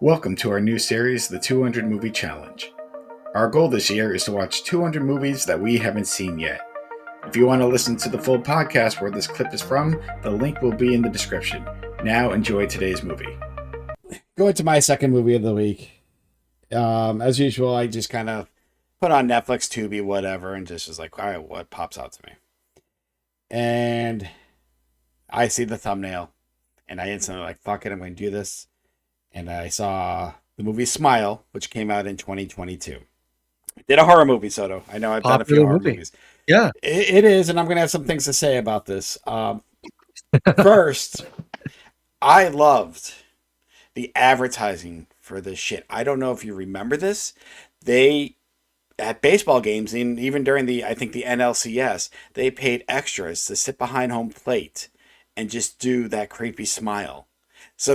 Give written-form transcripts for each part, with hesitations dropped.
Welcome to our new series, The 200 Movie Challenge. Our goal this year is to watch 200 movies that we haven't seen yet. If you want to listen to the full podcast where this clip is from, the link will be in the description. Now enjoy today's movie. Going to my second movie of the week. As usual, I just kind of put on Netflix, Tubi, whatever, and just was like, all right, what pops out to me? And I see the thumbnail, and I instantly like, fuck it, I'm going to do this. And I saw the movie Smile, which came out in 2022. Did a horror movie, Soto. I know I've done a few Popular horror movie. movies. Yeah. It is, and I'm going to have some things to say about this. First, I loved the advertising for this shit. I don't know if you remember this. They, at baseball games, and even during I think the NLCS, they paid extras to sit behind home plate and just do that creepy smile. So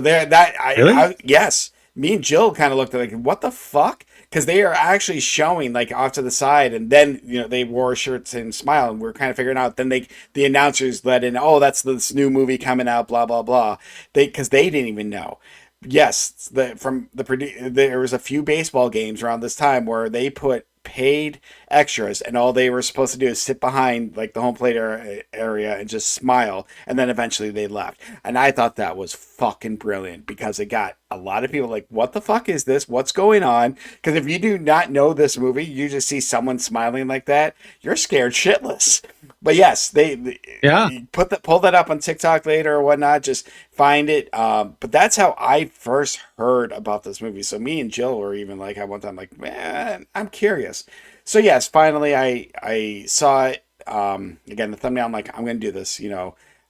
Really? yes, me and Jill kind of looked at like, what the fuck? Because they are actually showing like off to the side, and then they wore shirts and smile, and we're kind of figuring out. Then the announcers let in, oh, that's this new movie coming out, blah blah blah. Because they didn't even know. Yes, there was a few baseball games around this time where they put paid extras, and all they were supposed to do is sit behind like the home plate area and just smile, and then eventually they left. And I thought that was fucking brilliant because it got a lot of people like, what the fuck is this, what's going on? Because if you do not know this movie, you just see someone smiling like that, you're scared shitless. But yes, they Yeah. pull that up on TikTok later or whatnot. Just find it. But that's how I first heard about this movie. So me and Jill were even like at one time like, man, I'm curious. So yes, finally I saw it. Again, the thumbnail. I'm like, I'm gonna do this.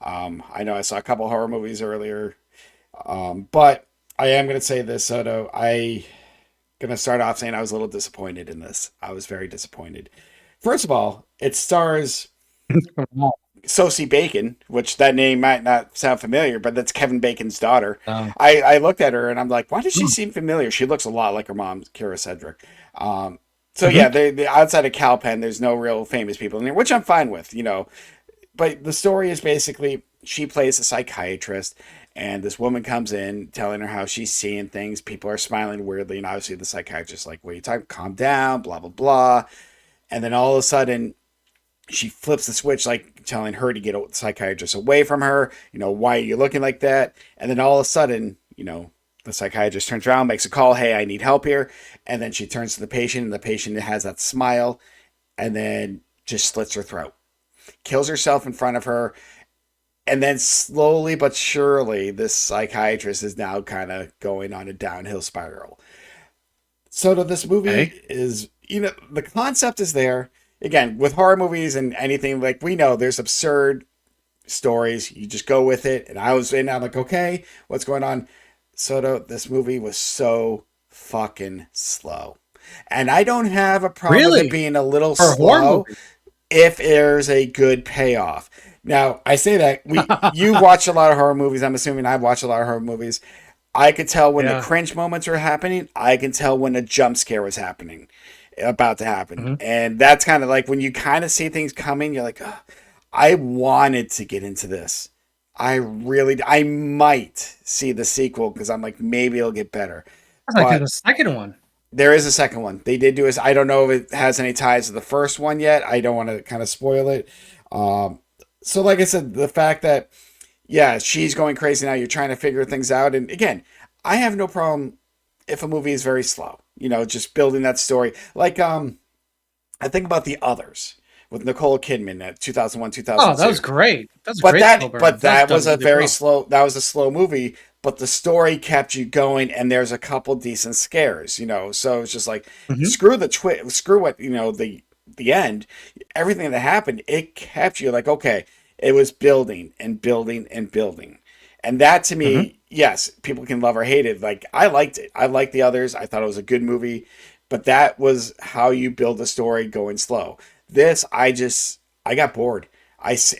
I know I saw a couple horror movies earlier, but I am gonna say this, Soto. I gonna start off saying I was a little disappointed in this. I was very disappointed. First of all, it stars Wow. Sosie Bacon, which that name might not sound familiar, but that's Kevin Bacon's daughter. Um, I looked at her and I'm like, why does she mm, seem familiar? She looks a lot like her mom, Kira Cedric. So yeah, mhm. they outside of Calpen, there's no real famous people in there, which I'm fine with. But the story is basically she plays a psychiatrist, and this woman comes in telling her how she's seeing things. People are smiling weirdly, and obviously the psychiatrist is like, "What are you talking? Calm down." Blah blah blah. And then all of a sudden, she flips the switch, like telling her to get the psychiatrist away from her. Why are you looking like that? And then all of a sudden, the psychiatrist turns around, makes a call. Hey, I need help here. And then she turns to the patient, and the patient has that smile, and then just slits her throat, kills herself in front of her. And then slowly but surely, this psychiatrist is now kind of going on a downhill spiral. So this movie Okay. is, the concept is there. Again, with horror movies and anything, like we know there's absurd stories. You just go with it. And I'm like, okay, what's going on? Soto, this movie was so fucking slow. And I don't have a problem with it Really? being a little For a horror slow movie? if there's a good payoff. Now, I say that you watch a lot of horror movies. I'm assuming I've watched a lot of horror movies. I could tell when the Yeah. cringe moments were happening. I can tell when a jump scare was about to happen. Mhm. And that's kind of like when you kind of see things coming, you're like, oh, I wanted to get into this. I might see the sequel because I'm like, maybe it'll get better. That's like But the second one. there is a second one. They did do this. I don't know if it has any ties to the first one yet. I don't want to kind of spoil it. Um, so, like I said, the fact that, yeah, she's going crazy now, you're trying to figure things out. And again, I have no problem if a movie is very slow, just building that story. Like, I think about The Others with Nicole Kidman at 2001, Oh, that was 2002. great. That's a But great slow that burn. but That's that done was a really very well. slow that was a slow movie, but the story kept you going and there's a couple decent scares. So it's just like Hmm. screw what, the end, everything that happened, it kept you like, okay, it was building and building and building. And that to Hmm. me, yes, people can love or hate it. Like I liked it. I liked The Others. I thought it was a good movie, but that was how you build a story going slow. This I got bored.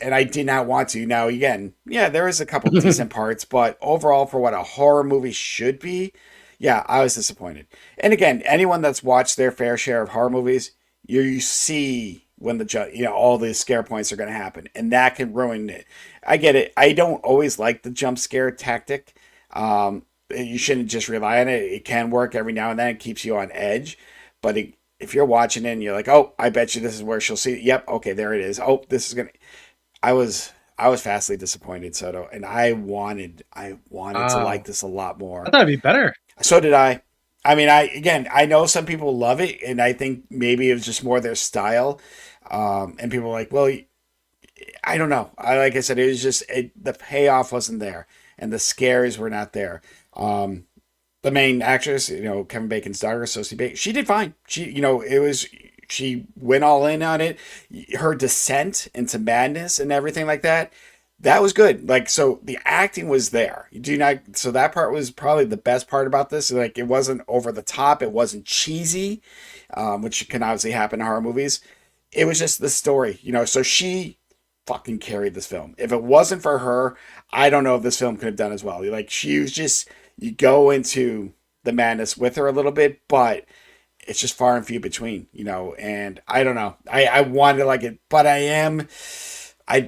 And I did not want to. Now again, yeah, there is a couple decent parts, but overall, for what a horror movie should be, yeah, I was disappointed. And again, anyone that's watched their fair share of horror movies, you see when all the scare points are going to happen, and that can ruin it. I get it. I don't always like the jump scare tactic. you shouldn't just rely on it. It can work every now and then. It keeps you on edge. But if you're watching it and you're like, oh, I bet you this is where she'll see it. Yep. Okay, there it is. Oh, this is going to. I was. I was vastly disappointed, Soto, and I wanted to like Wow. this a lot I more. thought it'd be better. So did I. I mean, I know some people love it, and I think maybe it was just more their style. And people were like, well, I don't know. Like I said, it was just the payoff wasn't there, and the scares were not there. Um, the main actress, Kevin Bacon's daughter, Sosie Bacon, she did fine. She went all in on it. Her descent into madness and everything like that, that was good. Like, so the acting was there. You do not. So that part was probably the best part about this. Like, it wasn't over the top. It wasn't cheesy, which can obviously happen in horror movies. It was just the story. So she fucking carried this film. If it wasn't for her, I don't know if this film could have done as well. Like, she was just, you go into the madness with her a little bit, but it's just far and few between. And I don't know. I wanted to like it, but I,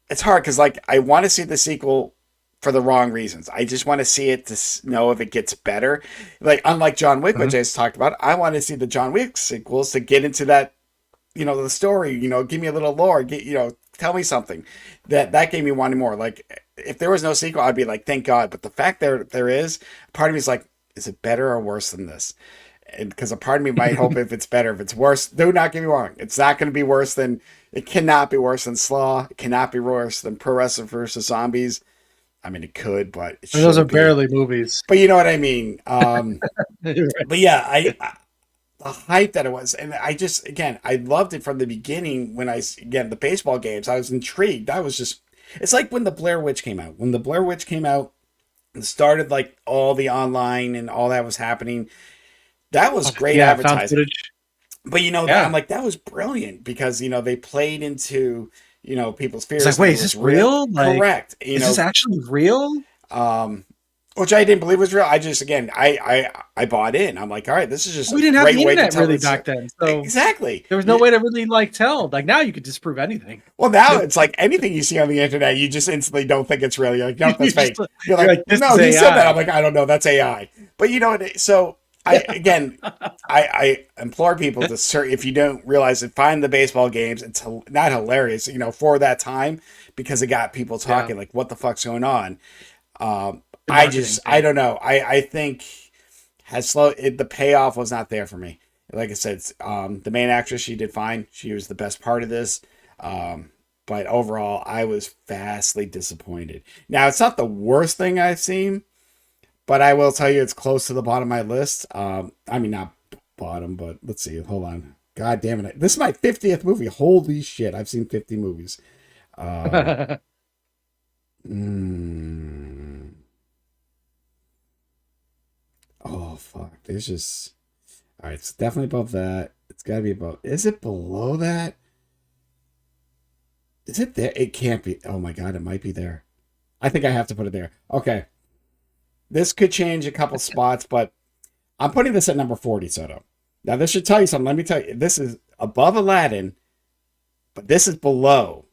it's hard because, like, I want to see the sequel for the wrong reasons. I just want to see it to know if it gets better. Like, unlike John Wick, which Mhm. I just talked about, I want to see the John Wick sequels to get into that, the story, give me a little lore, tell me something. That gave me wanting more. Like, if there was no sequel, I'd be like, thank God. But the fact there is, part of me is like, is it better or worse than this? And because a part of me might hope if it's better, if it's worse, do not get me wrong. It's not going to be worse than, it cannot be worse than Slaw. It cannot be worse than Pro Wrestler versus Zombies. I mean, it could, but it I mean, those are shouldn't be. barely movies. But you know what I mean. You're right. But yeah, the hype that it was, and I just, again, I loved it from the beginning. Again, the baseball games, I was intrigued. I was just, it's like when the Blair Witch came out. When the Blair Witch came out and started, like, all the online and all that was happening, that was great Yeah, found advertising. footage. But that, I'm Yeah. like, that was brilliant because they played into people's It's like, fears, and wait, it is was this real. real? Like, Correct. is this actually real? Um, which I didn't believe was real. I just, again, I bought in. I'm like, all right, this is just a We didn't have great the way to internet tell really this. back then, so Exactly. there was no way to really like tell. Like now, you could disprove anything. Well, now it's like anything you see on the internet, you just instantly don't think it's real. You're like, nope, that's You're just fake. You're you're like, like, this no, is he said that. I'm AI. like, I don't know, that's AI. But you know what? So I implore people to search, if you don't realize it, find the baseball games. It's not hilarious, for that time, because it got people Yeah, talking like, what the fuck's going on? good marketing. I Yeah. don't know. I think the payoff was not there for me. Like I said, the main actress, she did fine. She was the best part of this. Um, but overall, I was vastly disappointed. Now, it's not the worst thing I've seen, but I will tell you it's close to the bottom of my list. I mean, not bottom, but let's see. Hold on. God damn it. This is my 50th movie. Holy shit. I've seen 50 movies. Um, mm, oh, fuck. There's just. All right. It's definitely above that. It's got to be above. Is it below that? Is it there? It can't be. Oh, my God. It might be there. I think I have to put it there. Okay. This could change a couple spots, but I'm putting this at number 40, Soto. Now, this should tell you something. Let me tell you. This is above Aladdin, but this is below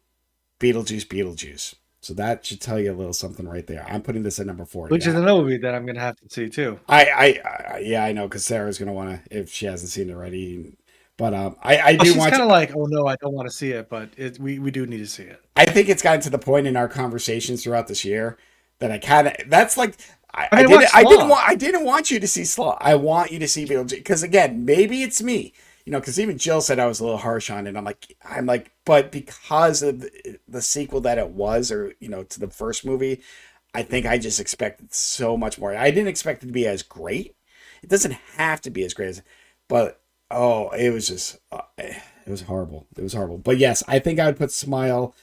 Beetlejuice. So that should tell you a little something right there. I'm putting this at number 40. Which is another movie that I'm gonna have to see too. Yeah, I know, because Sarah's going to want to, if she hasn't seen it already. But I Oh, do she's want kind to. of like, oh no, I don't want to see it, but we do need to see it. I think it's gotten to the point in our conversations throughout this year that I kind of, that's like, I mean, watch Slaw. I didn't want you to see Slaw. I want you to see Beetlejuice, because again, maybe it's me, because even Jill said I was a little harsh on it. I'm like, but because of the sequel that it was, or to the first movie, I think I just expected so much more. I didn't expect it to be as great. It doesn't have to be as great as, but oh, it was just, it was horrible. It was horrible. But yes, I think I would put Smile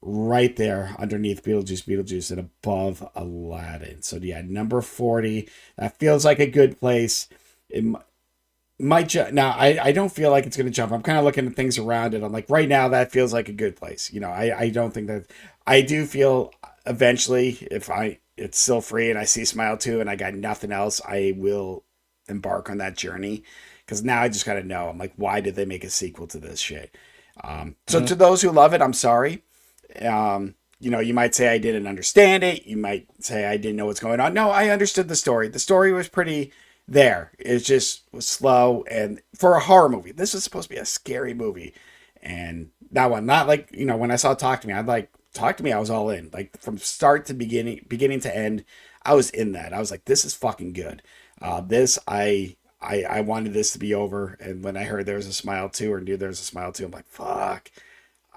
right there underneath Beetlejuice, and above Aladdin. So yeah, number 40. That feels like a good place. It might now. I don't feel like it's going to jump. I'm kind of looking at things around it. I'm like, right now that feels like a good place. I don't think that. I do feel eventually, if it's still free and I see Smile 2 and I got nothing else, I will embark on that journey, because now I just got to know. I'm like, why did they make a sequel to this shit? So Mhm. to those who love it, I'm sorry. Um, you might say I didn't understand it. You might say I didn't know what's going on. No, I understood the story. The story was pretty there. It just was slow. And for a horror movie, this was supposed to be a scary movie. And that one, not like, when I saw Talk to Me, I'd like, Talk to Me, I was all in. Like from start to beginning to end, I was in that. I was like, this is fucking good. I wanted this to be over. And when I heard there was a Smile 2 or knew there was a Smile 2, I'm like, fuck,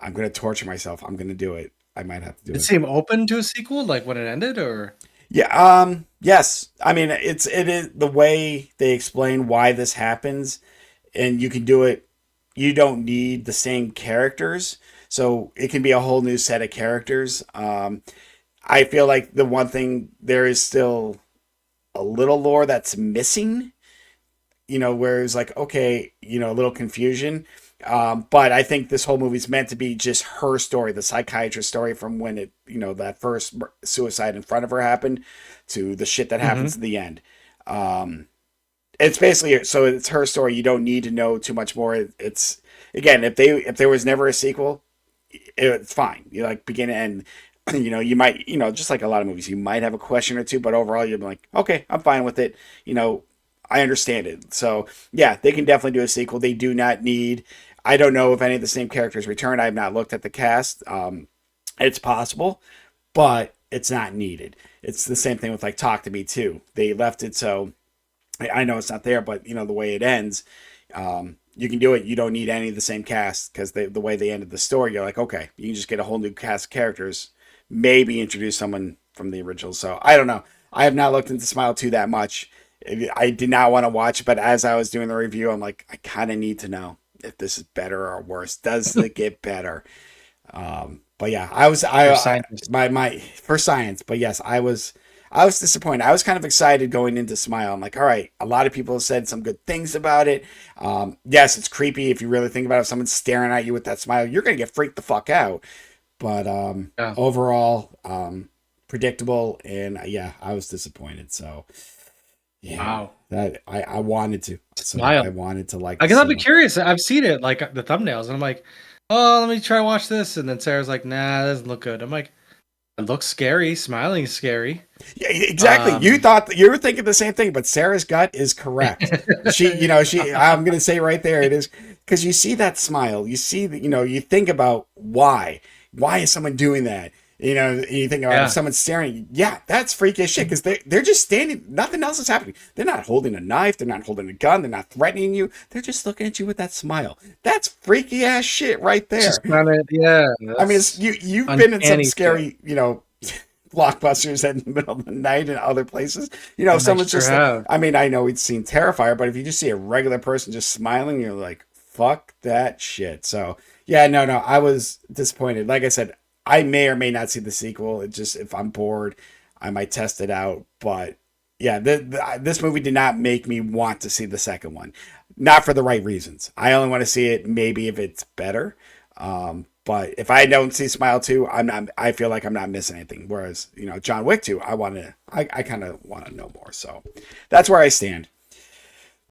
I'm going to torture myself. I'm going to do it. I might have to do Did it it. seem open to a sequel, like when it ended, or? Yeah. Yes. I mean, it is the way they explain why this happens, and you can do it. You don't need the same characters, so it can be a whole new set of characters. I feel like the one thing there is still a little lore that's missing. Where it's like, okay, a little confusion. But I think this whole movie's meant to be just her story, the psychiatrist story from when that first suicide in front of her happened to the shit that happens Mm-hmm. at the end. It's basically, so it's her story. You don't need to know too much more. It's, again, if there was never a sequel, it's fine. You like begin and end. You might, just like a lot of movies, you might have a question or two, but overall you're like, okay, I'm fine with it. I understand it. So yeah, they can definitely do a sequel. They do not need. I don't know if any of the same characters return. I have not looked at the cast. It's possible, but it's not needed. It's the same thing with like Talk to Me too. They left it so I know it's not there, but the way it ends, you can do it. You don't need any of the same cast because the way they ended the story, you're like, okay, you can just get a whole new cast of characters, maybe introduce someone from the original. So I don't know. I have not looked into Smile 2 that much. I did not want to watch, but as I was doing the review, I'm like, I kind of need to know if this is better or worse. Does it get better? But yeah, You're a scientist. my for science. But yes, I was disappointed. I was kind of excited going into Smile. I'm like, all right, a lot of people have said some good things about it. Yes, it's creepy if you really think about it. If someone's staring at you with that smile, you're gonna get freaked the fuck out. But Yeah. overall, predictable, and yeah, I was disappointed. So yeah, Wow. that I wanted to. So Smile. I wanted to like I the guess I'll be cinema. curious. I've seen it, like the thumbnails, and I'm like, oh, let me try to watch this. And then Sarah's like, nah, that doesn't look good. I'm like, it looks scary. Smiling is scary. Yeah, exactly. You Um, thought you were thinking the same thing, but Sarah's gut is correct. I'm going to say right there, it is because you see that smile. You see that, you think about why. Why is someone doing that? You think about if yeah, someone's staring at you. Yeah, that's freaky as shit because they're just standing. Nothing else is happening. They're not holding a knife. They're not holding a gun. They're not threatening you. They're just looking at you with that smile. That's freaky ass shit right it's just there. kind of yeah. I mean, That's you've been in some uncanny shit. scary, blockbusters in the middle of the night and other places. If I someone's sure just, have. I mean, I know we've seen Terrifier, but if you just see a regular person just smiling, you're like, fuck that shit. So yeah, no, I was disappointed. Like I said, I may or may not see the sequel. It just, if I'm bored, I might test it out. But yeah, this movie did not make me want to see the second one. Not for the right reasons. I only want to see it maybe if it's better. But if I don't see Smile 2, I'm not. I feel like I'm not missing anything. Whereas John Wick 2, I kind of want to know more. So that's where I stand.